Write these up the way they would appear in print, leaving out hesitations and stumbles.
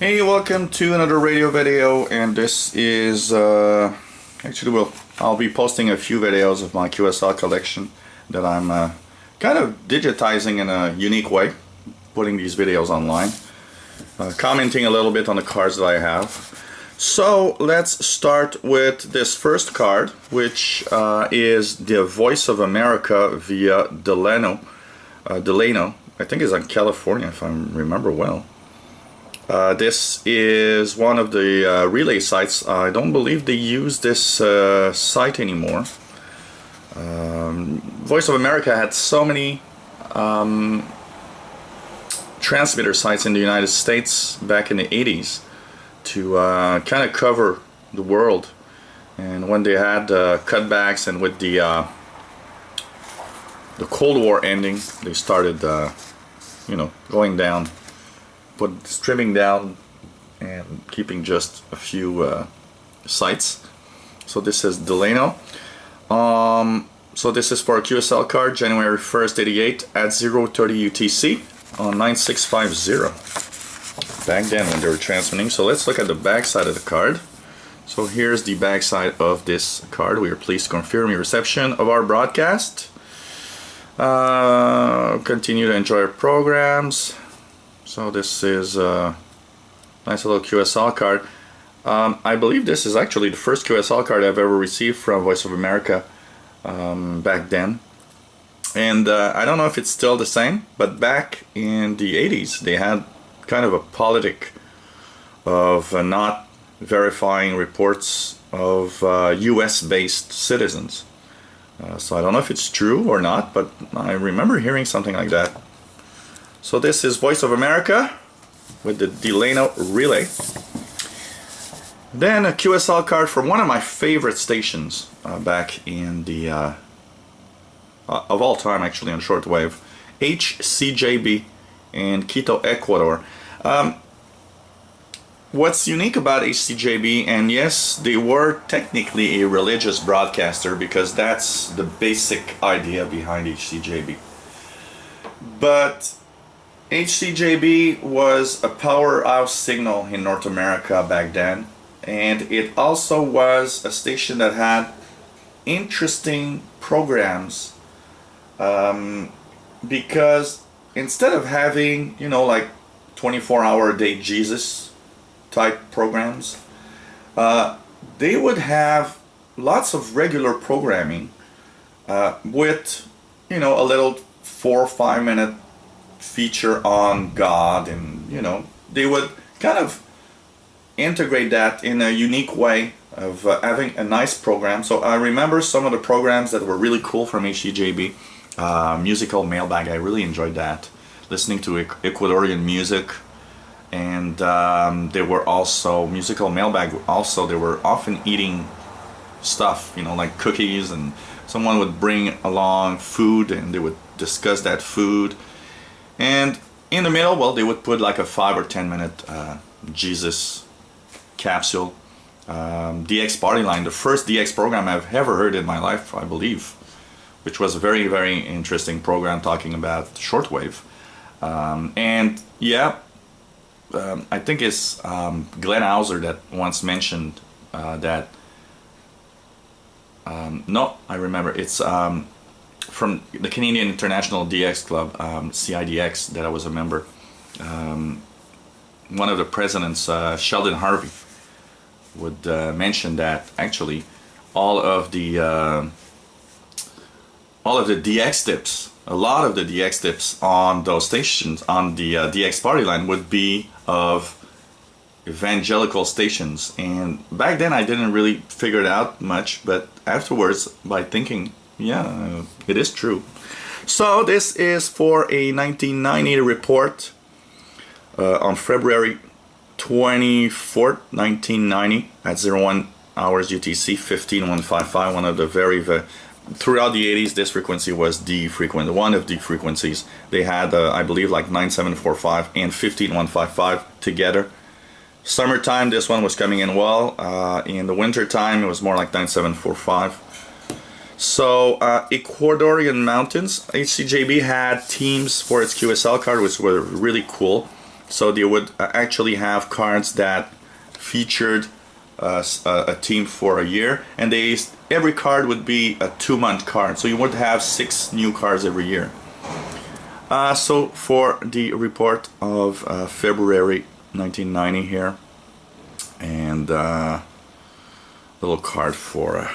Hey, welcome to another radio video, and this is I'll be posting a few videos of my QSL collection that I'm kind of digitizing in a unique way, putting these videos online, commenting a little bit on the cards that I have. So let's start with this first card, which is the Voice of America via Delano. I think it's in California if I remember well. This is one of the relay sites. I don't believe they use this site anymore. Voice of America had so many transmitter sites in the United States back in the 80s to kind of cover the world. And when they had cutbacks and with the Cold War ending, they started going down, trimming down and keeping just a few sites. So this is Delano. So this is for a QSL card, January 1st, 88 at 0:30 UTC on 9650. Back then when they were transmitting. So let's look at the back side of the card. So here's the back side of this card. We are pleased to confirm your reception of our broadcast. Continue to enjoy our programs. So this is a nice little QSL card. I believe this is actually the first QSL card I've ever received from Voice of America back then. And I don't know if it's still the same, but back in the 80s they had kind of a politic of not verifying reports of US-based citizens. So I don't know if it's true or not, but I remember hearing something like that. So this is Voice of America with the Delano relay. Then a QSL card from one of my favorite stations back in the of all time actually on shortwave, HCJB in Quito, Ecuador. What's unique about HCJB, and yes, they were technically a religious broadcaster because that's the basic idea behind HCJB. But HCJB was a powerhouse signal in North America back then, and it also was a station that had interesting programs because instead of having, like 24-hour-a-day Jesus type programs, they would have lots of regular programming with, a little 4 or 5 minute feature on God, and they would kind of integrate that in a unique way of having a nice program. So I remember some of the programs that were really cool from HCJB. Musical Mailbag, I really enjoyed that, listening to Ecuadorian music. And they were also Musical Mailbag, also they were often eating stuff, like cookies, and someone would bring along food and they would discuss that food. And in the middle, well, they would put like a 5 or 10 minute Jesus capsule. DX Party Line, the first DX program I've ever heard in my life, I believe, which was a very, very interesting program talking about shortwave. I think it's Glenn Hauser that once mentioned that. No, I remember. It's from the Canadian International DX Club, CIDX, that I was a member. One of the presidents, Sheldon Harvey, would mention that actually all of the DX tips, a lot of the DX tips on those stations, on the DX Party Line, would be of evangelical stations. And back then I didn't really figure it out much, but afterwards, by thinking, yeah, it is true. So this is for a 1990 report on February 24th, 1990 at 01 hours UTC, 15155, one of the very throughout the 80s, this frequency was the frequency, one of the frequencies. They had, I believe, like 9745 and 15155 together. Summertime, this one was coming in well. In the winter time, it was more like 9745. So Ecuadorian mountains, HCJB had teams for its QSL card, which were really cool. So they would actually have cards that featured a team for a year, and every card would be a 2-month card, so you would have 6 new cards every year. So for the report of February 1990 here, and little card for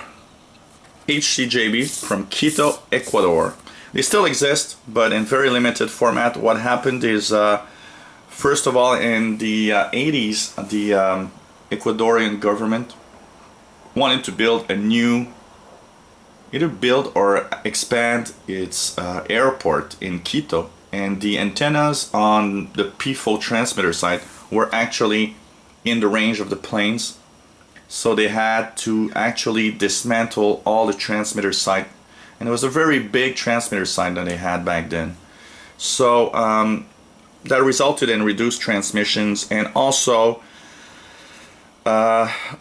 HCJB from Quito, Ecuador. They still exist, but in very limited format. What happened is, first of all, in the 80s, the Ecuadorian government wanted to build a new, either build or expand its airport in Quito, and the antennas on the PFO transmitter site were actually in the range of the planes, so they had to actually dismantle all the transmitter site, and it was a very big transmitter site that they had back then. So that resulted in reduced transmissions, and also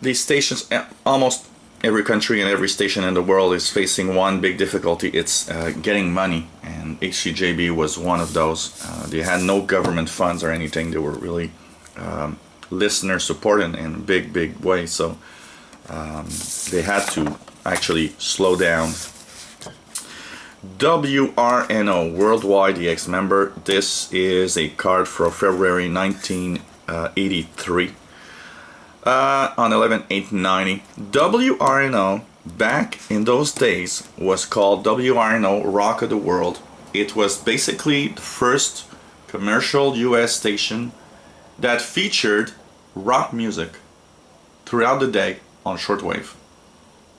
these stations, almost every country and every station in the world is facing one big difficulty. It's getting money, and HCJB was one of those. They had no government funds or anything. They were really listener supported in a big way, so they had to actually slow down. WRNO, Worldwide EX Member. This is a card for February 1983 on 11/8/90. WRNO back in those days was called WRNO Rock of the World. It was basically the first commercial US station that featured rock music throughout the day on shortwave,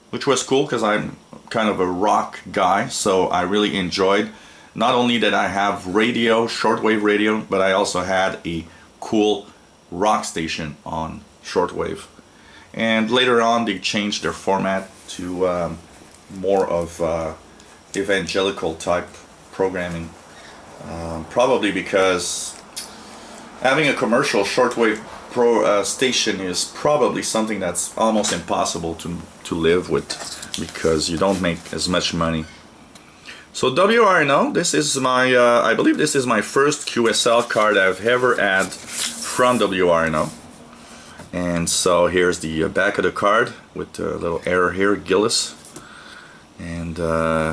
which was cool because I'm kind of a rock guy, so I really enjoyed not only that I have radio, shortwave radio, but I also had a cool rock station on shortwave. And later on they changed their format to more of evangelical type programming, probably because having a commercial shortwave station is probably something that's almost impossible to live with, because you don't make as much money. So WRNO, this is my, I believe this is my first QSL card I've ever had from WRNO. And so here's the back of the card with a little error here, Gillis. And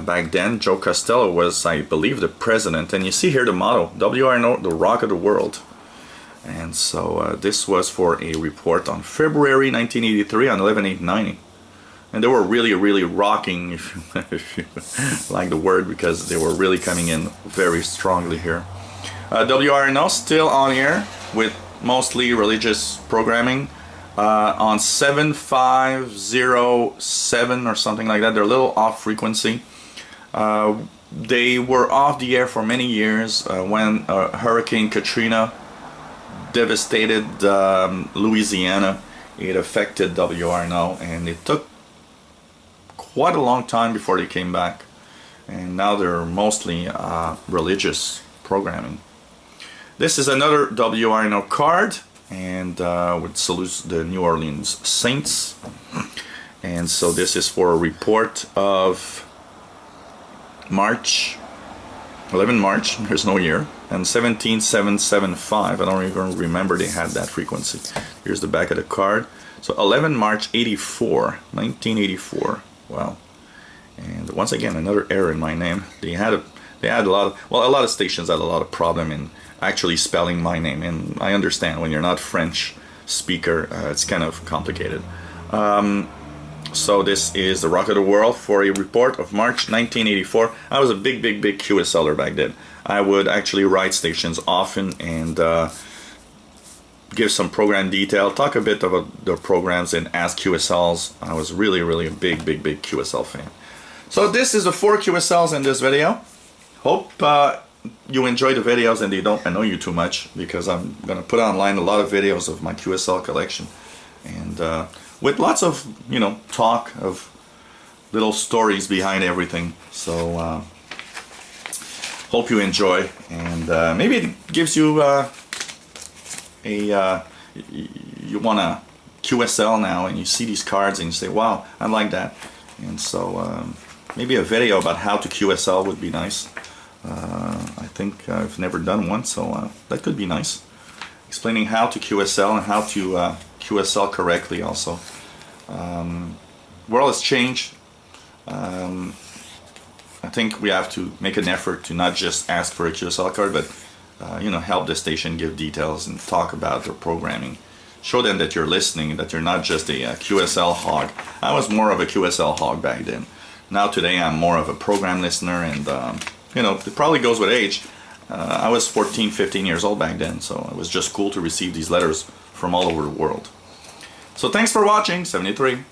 back then, Joe Costello was, I believe, the president. And you see here the motto, WRNO, the rock of the world. And so this was for a report on February 1983 on 11/8/90. And they were really rocking, if you like the word, because they were really coming in very strongly here. WRNO still on air with mostly religious programming on 7507 or something like that. They're a little off frequency. They were off the air for many years when Hurricane Katrina devastated Louisiana. It affected WRNO, and it took quite a long time before they came back, and now they're mostly religious programming. This is another WRNO card, and which salutes the New Orleans Saints. And so this is for a report of March, 11 March, there's no year, and 17775. I don't even remember they had that frequency. Here's the back of the card. So 11 March 84, 1984. Wow. And once again, another error in my name. They had a lot of, well, a lot of stations had a lot of problem in actually spelling my name, and I understand when you're not French speaker, it's kind of complicated. So this is the Rock of the World for a report of March 1984. I was a big QSLer back then. I would actually write stations often and give some program detail, talk a bit about the programs and ask QSLs. I was really a big QSL fan. So this is the 4 QSLs in this video. Hope you enjoy the videos and they don't annoy you too much, because I'm gonna put online a lot of videos of my QSL collection, and with lots of, you know, talk of little stories behind everything. So hope you enjoy, and maybe it gives you you want a QSL now, and you see these cards and you say, wow, I like that. And so maybe a video about how to QSL would be nice. I think I've never done one, so that could be nice. explaining how to QSL and how to QSL correctly also. World has changed. I think we have to make an effort to not just ask for a QSL card, but help the station give details and talk about their programming. Show them that you're listening, that you're not just a QSL hog. I was more of a QSL hog back then. Now today I'm more of a program listener, and it probably goes with age. I was 14, 15 years old back then, so it was just cool to receive these letters from all over the world. So thanks for watching, 73.